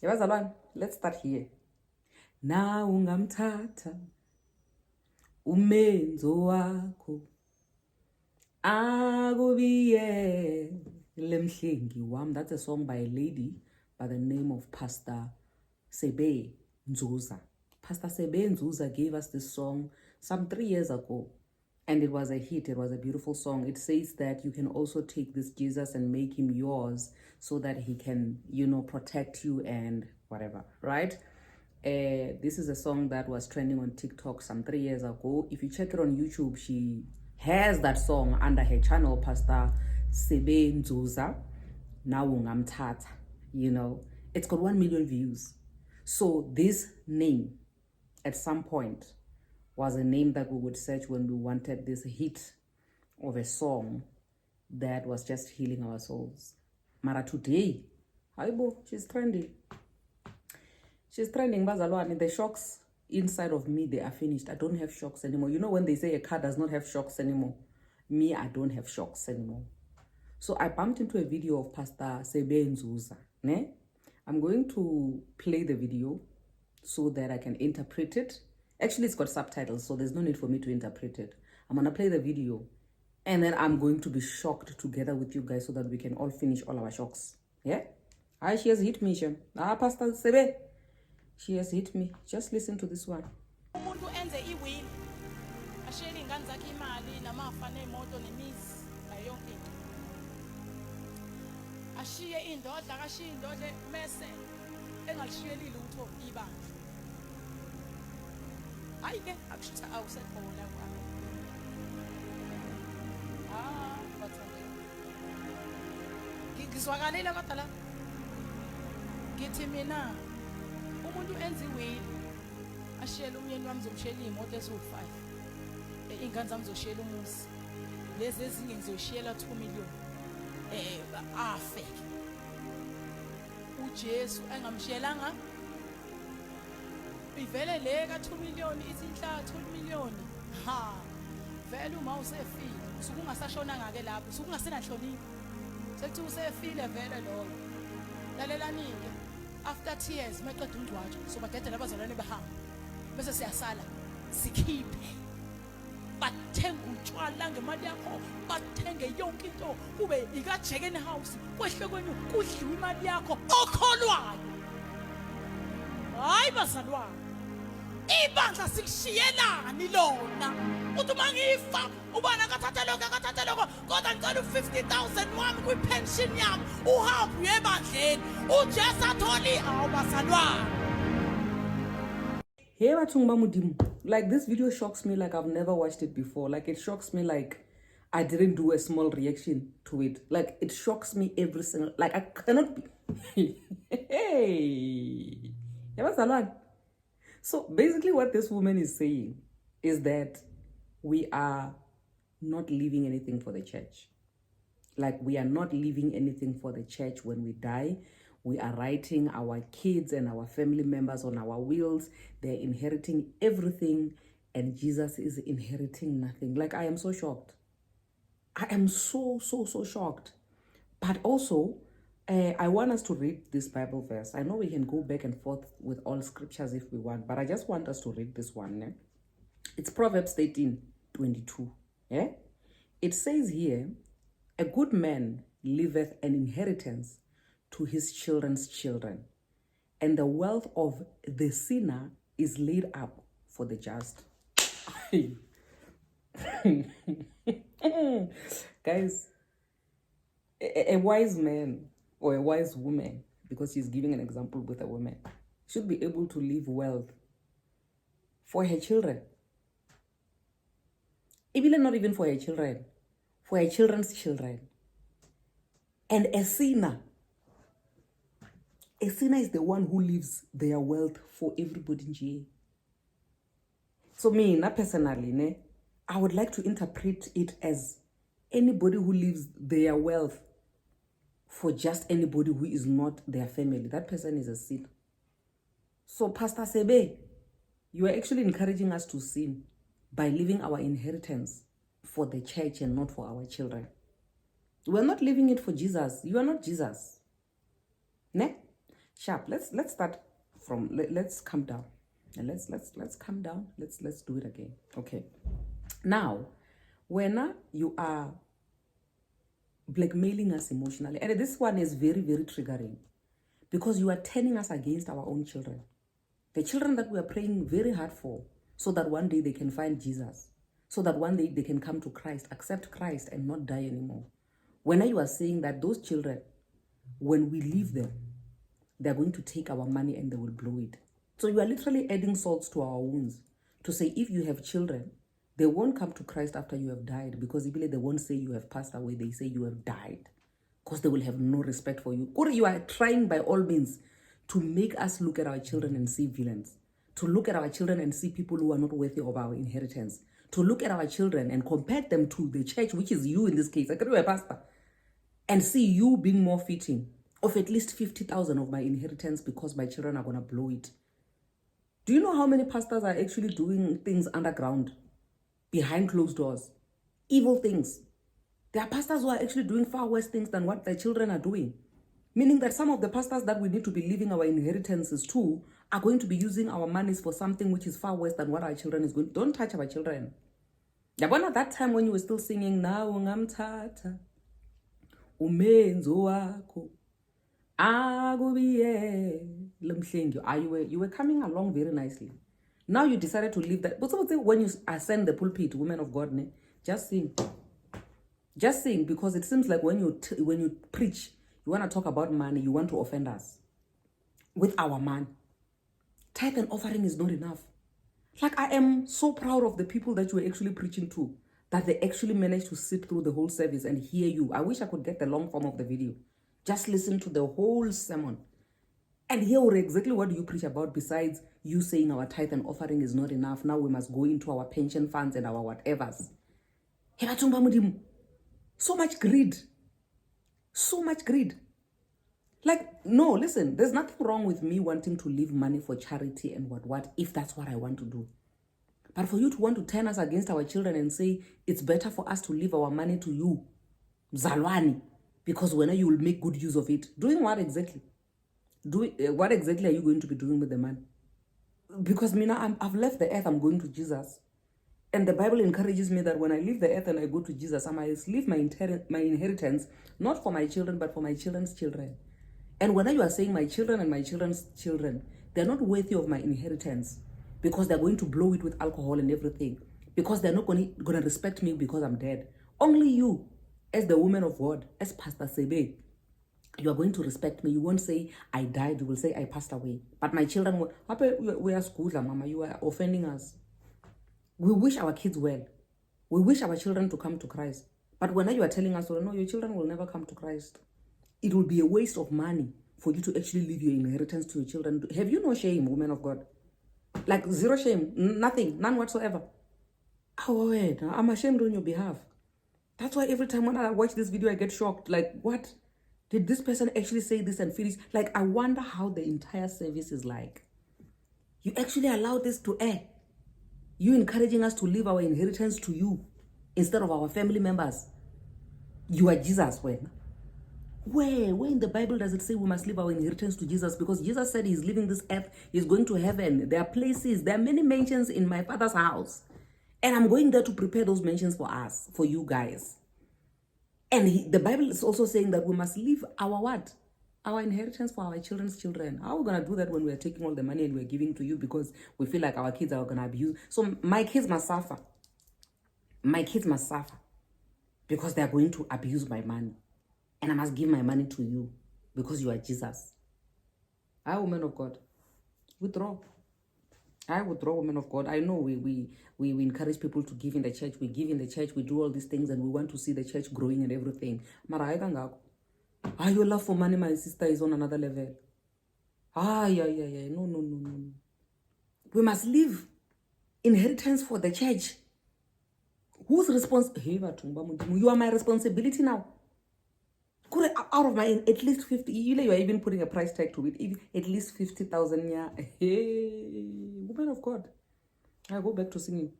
Let's start here. Na ungamthatha umenzo wakho akubiye lemhlengi wam. That's a song by a lady by the name of Pastor Sebeh Nzuza. Pastor Sebeh Nzuza gave us this song some 3 years ago, and it was a hit. It was a beautiful song. It says that you can also take this Jesus and make him yours so that he can, protect you and whatever, right? This is a song that was trending on TikTok some 3 years ago. If you check it on YouTube, she has that song under her channel, Pastor Sebeh Nzuza. Now ungamthatha, it's got 1 million views. So this name at some point was a name that we would search when we wanted this hit of a song that was just healing our souls. Mara today, Haibo, she's trending. She's trending, bazalwane. The shocks inside of me, they are finished. I don't have shocks anymore. You know when they say a car does not have shocks anymore? Me, I don't have shocks anymore. So I bumped into a video of Pastor Sebeh Nzuza. I'm going to play the video so that I can interpret it. Actually, it's got subtitles, so there's no need for me to interpret it. I'm going to play the video, and then I'm going to be shocked together with you guys so that we can all finish all our shocks. Yeah? She has hit me, Shem. Pastor Sebeh. She has hit me. Just listen to this one. Ashiye indoda akashiye indoda mese engalishiyeli lutho ibandla. Hayi ke akushutha awusekhona kwami. Bathole. Ngizwakalile kodwa la. Ngithi mina umuntu enza iwili ashiyela umyeni wami zomshiyela imoto esu5. Ingane zami zoshiyela umusi. Lezi ezinye ngizoshiyela 2 million. Afe uJesu engamshiyelanga ivele le ka 2 million ithi inhla 2 million vele uma usefile usuku ungasashona ngake lapho usuku ungasenanhlonipho sethi usefile vele lo lalelani-ke after tears maqeda umngcwatsho sobadedela abazalwane behamba bese siyasala sikhiphe bathenga utshwala ngemali yakho bathenge yonke into kube ikajekeni house kwehle kwenu kudliwa imali yakho okholwayo. Hayi bazalwane, ibandla sikushiyelani lona uthi uma ngifa ubana kathatha lokho kodwa ngicela u50,000 wami kwipension yami uhambe uye ebandleni uJesu atholi hawu bazalwane. Hey, like this video shocks me like I've never watched it before. Like it shocks me like I didn't do a small reaction to it. Like it shocks me every single, like I cannot be. Hey, so basically what this woman is saying is that we are not leaving anything for the church. Like we are not leaving anything for the church when we die. We are writing our kids and our family members on our wills. They're inheriting everything, and Jesus is inheriting nothing. Like, I am so shocked. I am so shocked. But also, I want us to read this Bible verse. I know we can go back and forth with all scriptures if we want, but I just want us to read this one. It's Proverbs 13:22. Yeah? It says here, a good man leaveth an inheritance to his children's children, and the wealth of the sinner is laid up for the just. Guys, a wise man or a wise woman, because she's giving an example with a woman, should be able to leave wealth for her children. Even not even for her children, for her children's children. And a sinner is the one who leaves their wealth for everybody in jail. So me, personally, I would like to interpret it as anybody who leaves their wealth for just anybody who is not their family. That person is a sinner. So Pastor Sebeh, you are actually encouraging us to sin by leaving our inheritance for the church and not for our children. We are not leaving it for Jesus. You are not Jesus. Ne? Sharp. Let's start from let's come down. And let's come down. Let's do it again. Okay. Now, when you are blackmailing us emotionally, and this one is very, very triggering because you are turning us against our own children. The children that we are praying very hard for, so that one day they can find Jesus, so that one day they can come to Christ, accept Christ, and not die anymore. When you are saying that those children, when we leave them, they're going to take our money and they will blow it. So you are literally adding salt to our wounds to say if you have children, they won't come to Christ after you have died, because even they won't say you have passed away, they say you have died, because they will have no respect for you. Or you are trying by all means to make us look at our children and see villains, to look at our children and see people who are not worthy of our inheritance, to look at our children and compare them to the church, which is you in this case, I could be a pastor, and see you being more fitting of at least 50,000 of my inheritance because my children are going to blow it. Do you know how many pastors are actually doing things underground, behind closed doors, evil things? There are pastors who are actually doing far worse things than what their children are doing. Meaning that some of the pastors that we need to be leaving our inheritances to are going to be using our monies for something which is far worse than what our children is going to. Don't touch our children. Yabona, that time when you were still singing, now ngamthatha umenzo wakho akubiye lemhlengi, you were coming along very nicely. Now you decided to leave that. But when you ascend the pulpit, women of God, just sing. Just sing, because it seems like when you preach, you want to talk about money, you want to offend us with our man. Tithe and offering is not enough. Like, I am so proud of the people that you were actually preaching to, that they actually managed to sit through the whole service and hear you. I wish I could get the long form of the video. Just listen to the whole sermon and hear exactly what you preach about, besides you saying our tithe and offering is not enough. Now we must go into our pension funds and our whatevers. So much greed. So much greed. Like, no, listen, there's nothing wrong with me wanting to leave money for charity and what, if that's what I want to do. But for you to want to turn us against our children and say it's better for us to leave our money to you, Zalwani, because when you will make good use of it. Doing what exactly? What exactly are you going to be doing with the money? Because I've left the earth, I'm going to Jesus. And the Bible encourages me that when I leave the earth and I go to Jesus, I must leave my inheritance, not for my children, but for my children's children. And when you are saying my children and my children's children, they're not worthy of my inheritance because they're going to blow it with alcohol and everything, because they're not going to respect me because I'm dead. Only you, as the woman of God, as Pastor Sebeh, you are going to respect me. You won't say I died, you will say I passed away. But my children will, we are school, Mama, you are offending us. We wish our kids well. We wish our children to come to Christ. But when you are telling us, oh, no, your children will never come to Christ, it will be a waste of money for you to actually leave your inheritance to your children. Have you no shame, woman of God? Like, zero shame, nothing, none whatsoever. Oh, wait, I'm ashamed on your behalf. That's why every time when I watch this video, I get shocked. Like, what? Did this person actually say this and finish? Like, I wonder how the entire service is like. You actually allow this to air. You encouraging us to leave our inheritance to you instead of our family members. You are Jesus, when? Where in the Bible does it say we must leave our inheritance to Jesus? Because Jesus said he's leaving this earth, he's going to heaven. There are places, there are many mansions in my Father's house. And I'm going there to prepare those mansions for us, for you guys. And the Bible is also saying that we must leave our what? Our inheritance for our children's children. How are we going to do that when we are taking all the money and we're giving to you because we feel like our kids are going to abuse? So my kids must suffer. My kids must suffer because they're going to abuse my money. And I must give my money to you because you are Jesus. I, woman of God, withdraw. I withdraw, woman of God. I know we encourage people to give in the church. We give in the church. We do all these things and we want to see the church growing and everything. Your love for money, my sister, is on another level. Yeah. No. We must leave inheritance for the church. Who's responsible? You are my responsibility now. Out of my at least 50, you are even putting a price tag to it. At least 50,000. Yeah. Hey, woman of God. I go back to singing.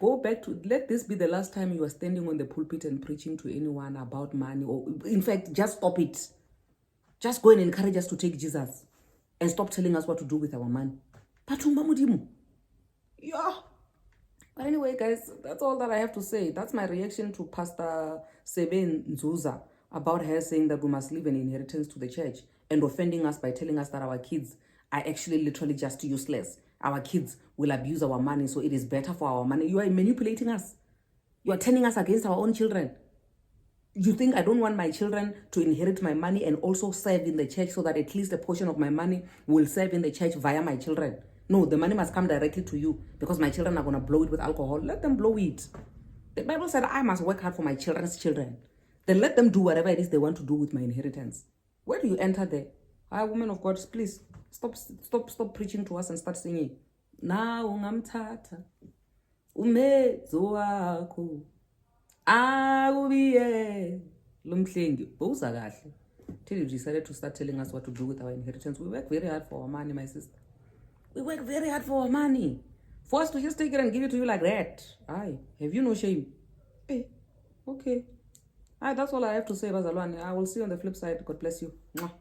Let this be the last time you are standing on the pulpit and preaching to anyone about money. Or, in fact, just stop it. Just go and encourage us to take Jesus and stop telling us what to do with our money. Yeah. But anyway, guys, that's all that I have to say. That's my reaction to Pastor Sebeh Nzuza about her saying that we must leave an inheritance to the church and offending us by telling us that our kids are actually literally just useless. Our kids will abuse our money, so it is better for our money. You are manipulating us. You are turning us against our own children. You think I don't want my children to inherit my money and also serve in the church so that at least a portion of my money will serve in the church via my children? No, the money must come directly to you because my children are going to blow it with alcohol. Let them blow it. The Bible said I must work hard for my children's children. Then let them do whatever it is they want to do with my inheritance. Where do you enter there? Women of God, please stop preaching to us and start singing. Now ungamthatha umezo wakho akubiye lumhlengi bowuza kahle. Till you decided to start telling us what to do with our inheritance. We work very hard for our money, my sister. We work very hard for our money. For us to just take it and give it to you like that. Aye, have you no shame? Hey, okay. Aye, that's all I have to say, Bazalwane. I will see you on the flip side. God bless you. Mwah.